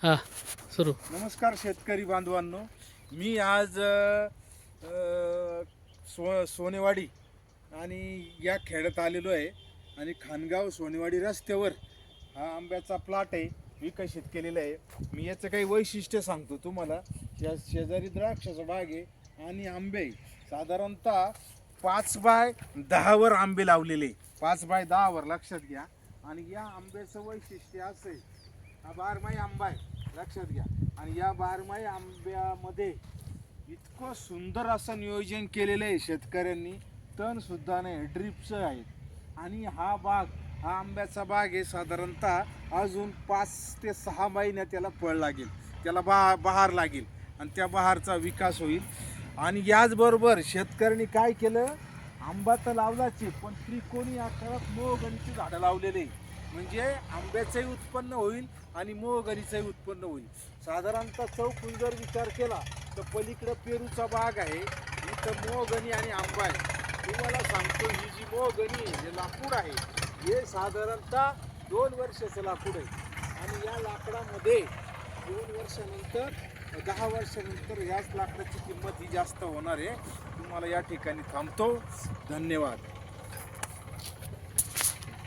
हां सुरू. नमस्कार शेतकरी बांधवांनो. मी आज सोनेवाडी आणि या खेड्यात आलेलो आहे आणि खानगाव सोनेवाडी रस्त्यावर हा आंब्याचा प्लॉट आहे, विकसित केलेला आहे. मी याचं काही वैशिष्ट्य सांगतो तुम्हाला. या शेजारी द्राक्षाचा बाग आहे आणि आंबे आहे. साधारणतः 5x10 आंबे लावलेले, 5x10 लक्षात घ्या. आणि या आंब्याचं वैशिष्ट्य असं आहे, हा बारमाही आंबा आहे लक्षात घ्या. आणि या बारमाही आंब्यामध्ये इतकं सुंदर असं नियोजन केलेलं आहे शेतकऱ्यांनी, तण सुद्धा नाही, ड्रिपचं आहे. आणि हा आंब्याचा बाग आहे. साधारणतः अजून 5 ते 6 महिन्यात त्याला फळ लागेल, त्याला बहार लागेल आणि त्या बहारचा विकास होईल. आणि याचबरोबर शेतकऱ्यांनी काय केलं, आंबा तर लावलाच आहे पण त्रिकोणी आकारात मोहगणीची झाडं लावलेली, म्हणजे आंब्याचंही उत्पन्न होईल आणि मोहगणीचंही उत्पन्न होईल. साधारणतः चौकून जर विचार केला तर पलीकडं पेरूचा बाग आहे, इथं मोहगणी आणि आंबा आहे. तुम्हाला सांगतो, ही जी मोहगणी आहे, हे लाकूड आहे, हे साधारणतः 2 वर्षाचं लाकूड आहे. आणि या लाकडामध्ये 2 वर्षानंतर 10 वर्षानंतर याच लाकडाची किंमत ही जास्त होणार आहे. तुम्हाला या ठिकाणी थांबतो. धन्यवाद.